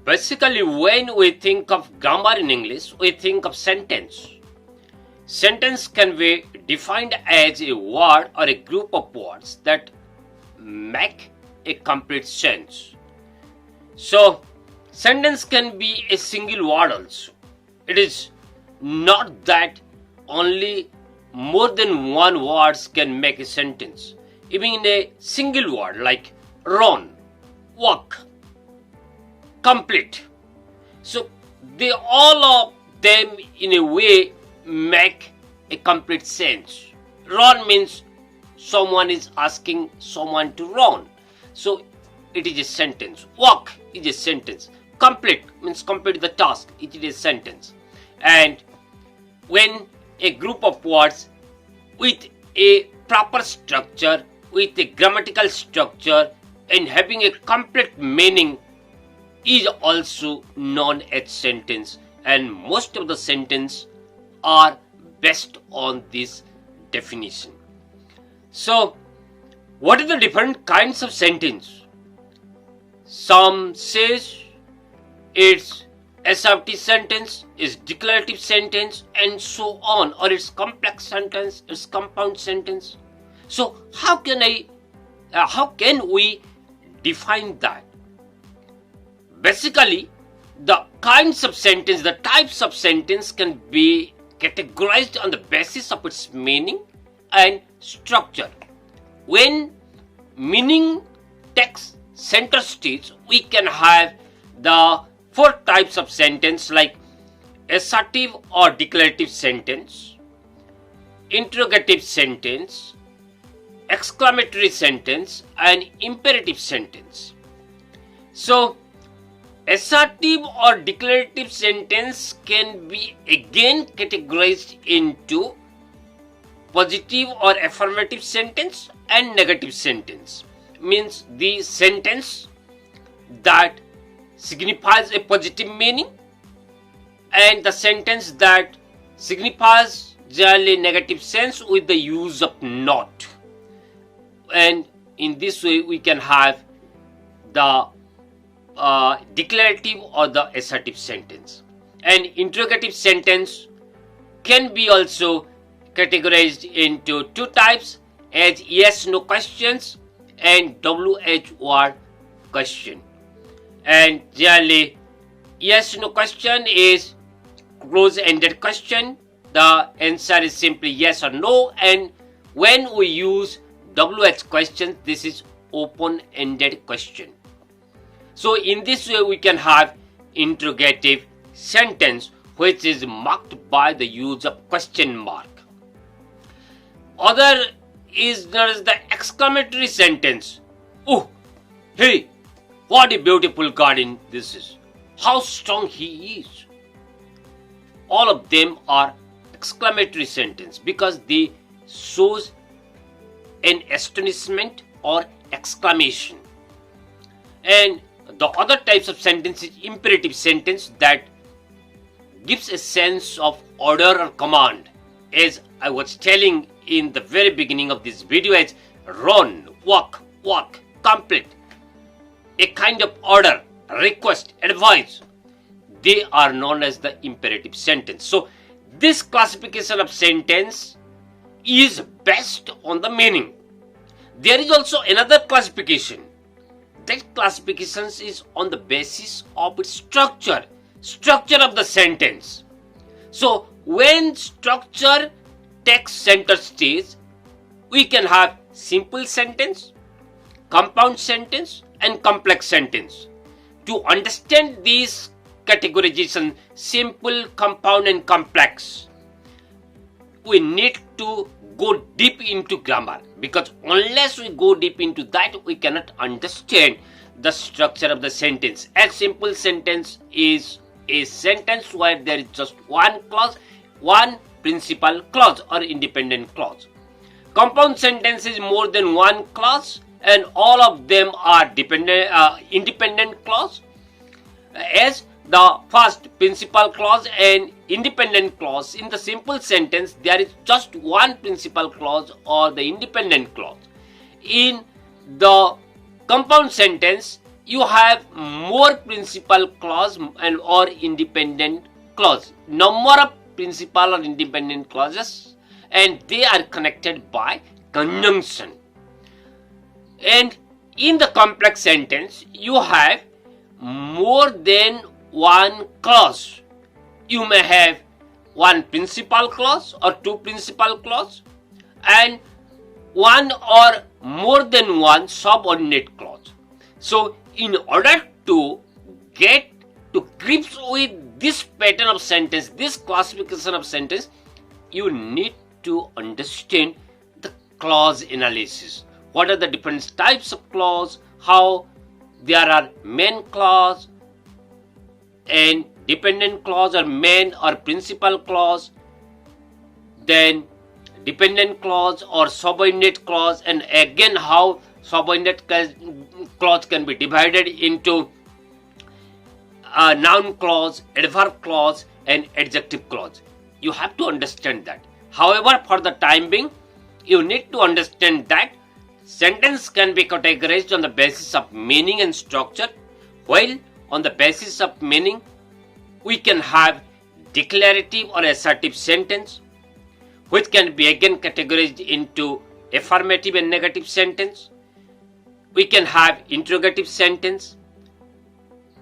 Basically, when we think of grammar in English, we think of sentence. Sentence can be defined as a word or a group of words that make a complete sense. So, sentence can be a single word also. It is not that only more than one words can make a sentence. Even in a single word like run, walk, complete. So they all of them in a way make a complete sense. Run means someone is asking someone to run. So it is a sentence. Walk is a sentence. Complete means complete the task. It is a sentence. And when a group of words with a proper structure, with a grammatical structure and having a complete meaning is also known as sentence, and most of the sentences are based on this definition. So, what are the different kinds of sentence? Some says it's assertive sentence, it's declarative sentence, and so on, or it's complex sentence, it's compound sentence. So how can we define that? Basically, the kinds of sentence, the types of sentence can be categorized on the basis of its meaning and structure. When meaning takes center stage, we can have the four types of sentence like assertive or declarative sentence, interrogative sentence, exclamatory sentence, and imperative sentence. So, assertive or declarative sentence can be again categorized into positive or affirmative sentence and negative sentence. Means the sentence that signifies a positive meaning and the sentence that signifies generally negative sense with the use of not. And in this way we can have the declarative or the assertive sentence. And interrogative sentence can be also categorized into two types as yes no questions and WH word question. And generally yes no question is close-ended question. The answer is simply yes or no, and when we use WH question, this is open-ended question. So in this way we can have interrogative sentence which is marked by the use of question mark. Other is there is the exclamatory sentence. Oh, hey, what a beautiful garden this is. How strong he is. All of them are exclamatory sentence because they shows an astonishment or exclamation. And the other types of sentence is imperative sentence that gives a sense of order or command. As I was telling in the very beginning of this video, as run, walk, complete, a kind of order, request, advice. They are known as the imperative sentence. So this classification of sentence is based on the meaning. There is also another classification. That classification is on the basis of its structure of the sentence. So when structure takes center stage, we can have simple sentence, compound sentence, and complex sentence. To understand these categorization, simple, compound, and complex, we need to go deep into grammar, because unless we go deep into that, we cannot understand the structure of the sentence. A simple sentence is a sentence where there is just one clause, one principal clause or independent clause. Compound sentence is more than one clause and all of them are independent clause, as the first principal clause and independent clause. In the simple sentence, there is just one principal clause or the independent clause. In the compound sentence, you have more principal clause and or independent clause. Number of principal or independent clauses, and they are connected by conjunction. And in the complex sentence, you have more than one clause. You may have one principal clause or two principal clause and one or more than one subordinate clause. So in order to get to grips with this pattern of sentence, this classification of sentence, you need to understand the clause analysis. What are the different types of clause, how there are main clause and dependent clause or main or principal clause, then dependent clause or subordinate clause, and again how subordinate clause can be divided into a noun clause, adverb clause and adjective clause. You have to understand that. However, for the time being, you need to understand that sentence can be categorized on the basis of meaning and structure, while on the basis of meaning, we can have declarative or assertive sentence, which can be again categorized into affirmative and negative sentence. We can have interrogative sentence,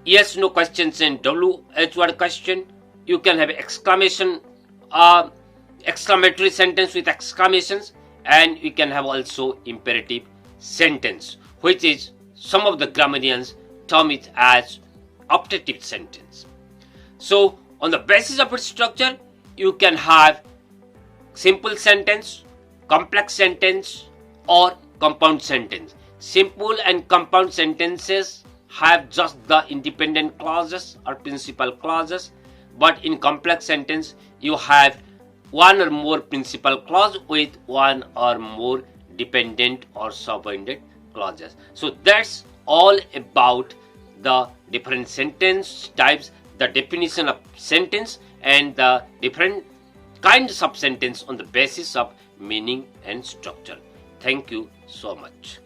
yes, no questions and WH word question. You can have exclamatory sentence with exclamations, and you can have also imperative sentence, which is some of the grammarians term it as optative sentence. So on the basis of its structure, you can have simple sentence, complex sentence or compound sentence. Simple and compound sentences have just the independent clauses or principal clauses, but in complex sentence you have one or more principal clause with one or more dependent or subordinate clauses. So that's all about the different sentence types, the definition of sentence and the different kinds of sentence on the basis of meaning and structure. Thank you so much.